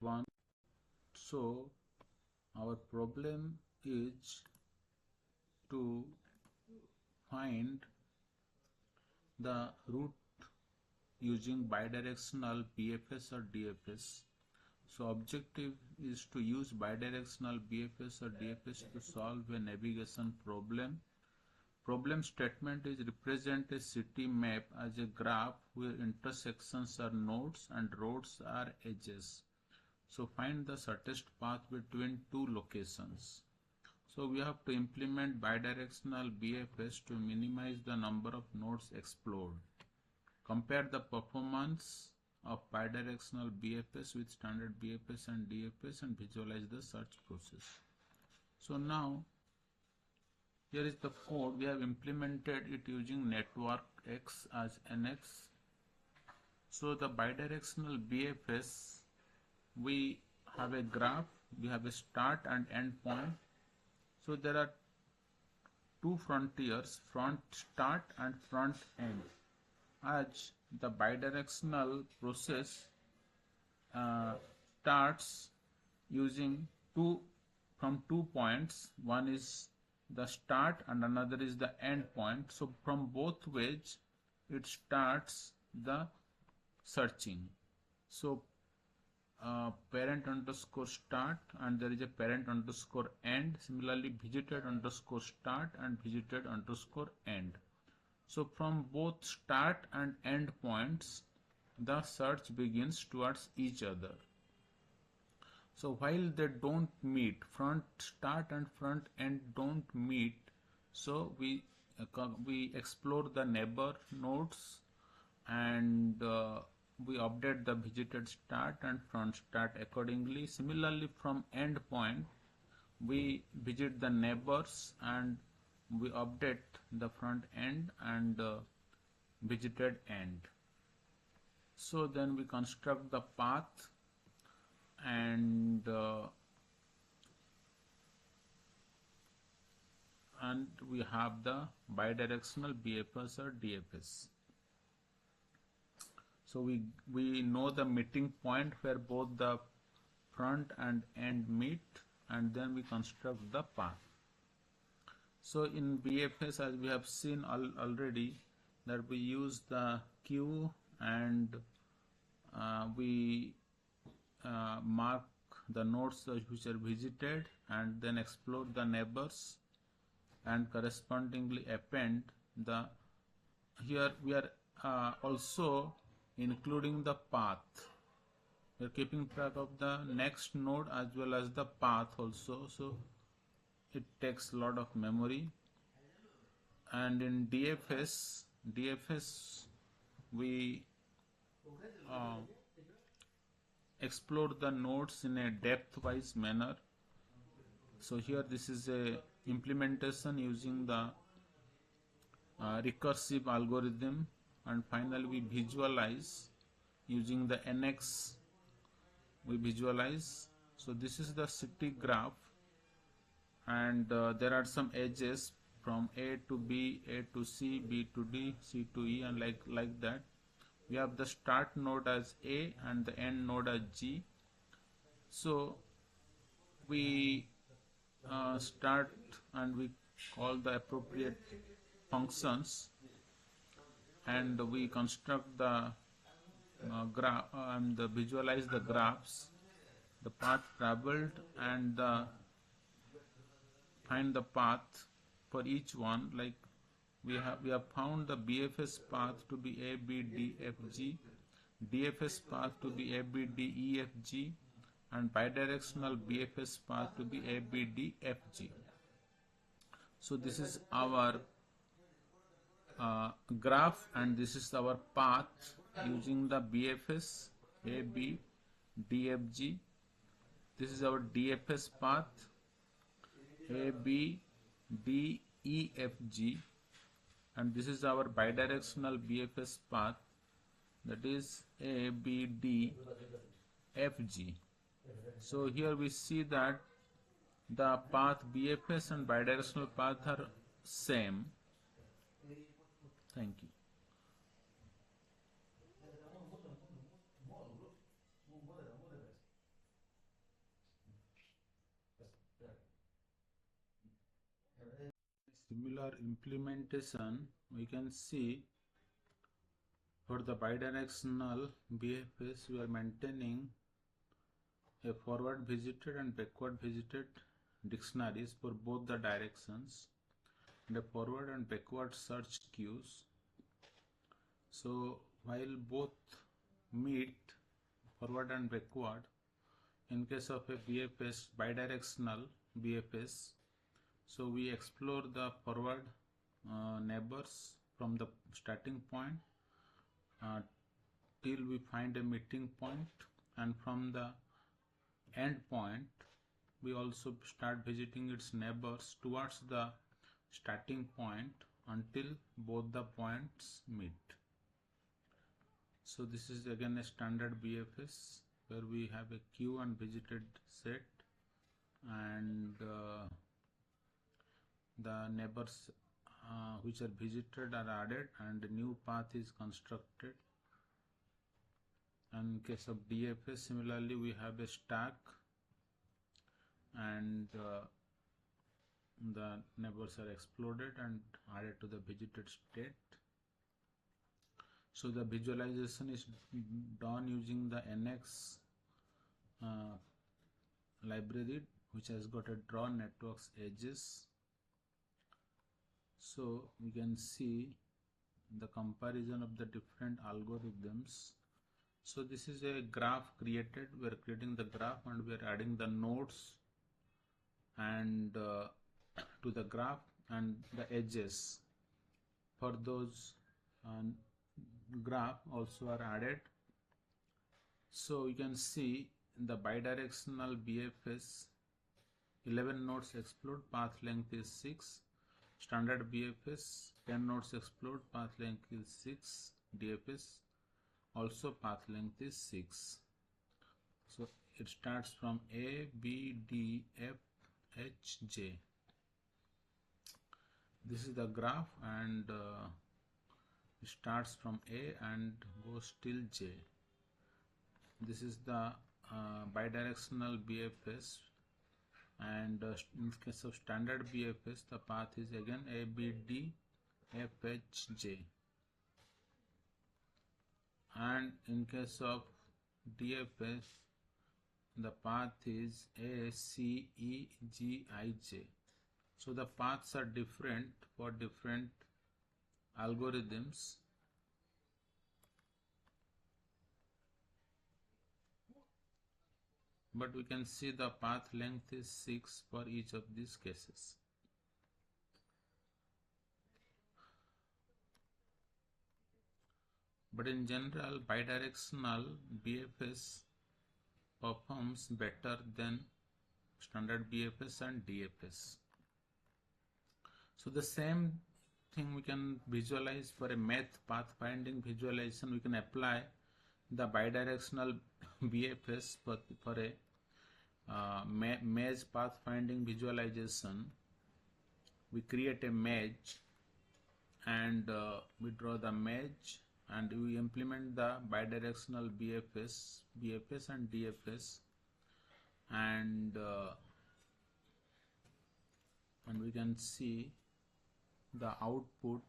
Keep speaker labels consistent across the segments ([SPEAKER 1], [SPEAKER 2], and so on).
[SPEAKER 1] One. So our problem is to find the route using bidirectional BFS or DFS. So objective is to use bidirectional BFS or DFS to solve a navigation problem. Problem statement is represent a city map as a graph where intersections are nodes and roads are edges. So find the shortest path between two locations. So we have to implement bidirectional BFS to minimize the number of nodes explored. Compare the performance of bidirectional BFS with standard BFS and DFS and visualize the search process. So now here is the code. We have implemented it using networkx as NX. So the bidirectional BFS, we have a graph, we have a start and end point. So there are two frontiers, front start and front end. As the bidirectional process starts using from 2 points, one is the start and another is the end point. So from both ways it starts the searching. So parent underscore start and there is a parent underscore end. Similarly visited underscore start and visited underscore end. So from both start and end points the search begins towards each other. So while they don't meet, front start and front end don't meet, so we explore the neighbor nodes and we update the visited start and front start accordingly. Similarly from end point we visit the neighbors and we update the front end and visited end. So then we construct the path and we have the bidirectional BFS or DFS. So we know the meeting point where both the front and end meet and then we construct the path. So in BFS, as we have seen already, that we use the queue and we mark the nodes which are visited and then explore the neighbors and correspondingly append the, here we are also including the path. We are keeping track of the next node as well as the path also, so it takes a lot of memory. And in DFS we explore the nodes in a depth-wise manner. So here this is a implementation using the recursive algorithm, and finally we visualize using the NX. We visualize. So this is the city graph, and there are some edges from A to B, A to C, B to D, C to E, and like that. We have the start node as A and the end node as G. So we start and we call the appropriate functions and we construct the graph and visualize the graphs, the path traveled, and find the path for each one. Like we have found the BFS path to be A, B, D, F, G, DFS path to be A, B, D, E, F, G, and bidirectional BFS path to be A, B, D, F, G. So this is our graph and this is our path using the BFS A, B, D, F, G. This is our DFS path A, B, D, E, F, G, and this is our bidirectional BFS path, that is A, B, D, F, G. So here we see that the path BFS and bidirectional path are same. Thank you. Similar implementation we can see for the bidirectional BFS. We are maintaining a forward visited and backward visited dictionaries for both the directions and a forward and backward search queues. So while both meet forward and backward, in case of a BFS, bidirectional BFS, so we explore the forward neighbors from the starting point uh, till we find a meeting point, and from the end point we also start visiting its neighbors towards the starting point until both the points meet. So this is again a standard BFS where we have a queue and visited set, and the neighbors which are visited are added and a new path is constructed. And in case of DFS, similarly we have a stack and the neighbors are exploded and added to the visited state. So the visualization is done using the NX library, which has got a draw networks edges. So we can see the comparison of the different algorithms. So this is a graph created. We are creating the graph and we are adding the nodes and to the graph, and the edges for those graph also are added. So you can see in the bidirectional BFS 11 nodes explode, path length is 6. Standard BFS 10 nodes explode, path length is 6. DFS also path length is 6. So it starts from A, B, D, F, H, J. This is the graph, and it starts from A and goes till J. This is the bidirectional BFS, and in case of standard BFS the path is again A, B, D, F, H, J, and in case of DFS the path is A, C, E, G, I, J. So the paths are different for different algorithms. But we can see the path length is 6 for each of these cases. But in general, bidirectional BFS performs better than standard BFS and DFS. So the same thing we can visualize for a math pathfinding visualization. We can apply the bidirectional BFS for a maze pathfinding visualization. We create a maze and we draw the maze and we implement the bidirectional BFS and DFS, and we can see the output.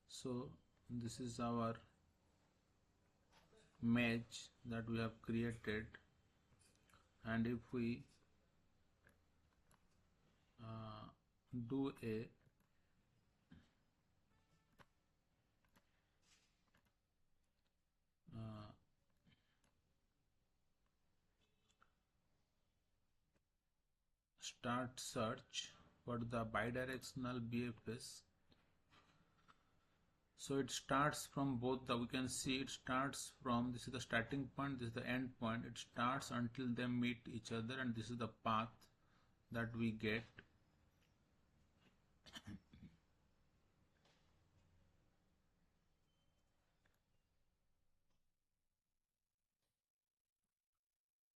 [SPEAKER 1] So this is our maze that we have created, and if we do a start search for the bidirectional BFS, so it starts from both the, we can see it starts from, this is the starting point, this is the end point. It starts until they meet each other, and this is the path that we get.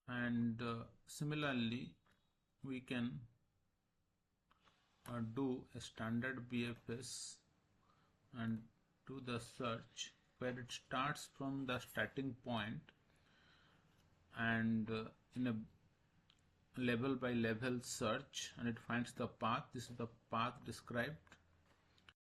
[SPEAKER 1] And similarly we can do a standard BFS and do the search where it starts from the starting point, and in a level by level search and it finds the path. This is the path described.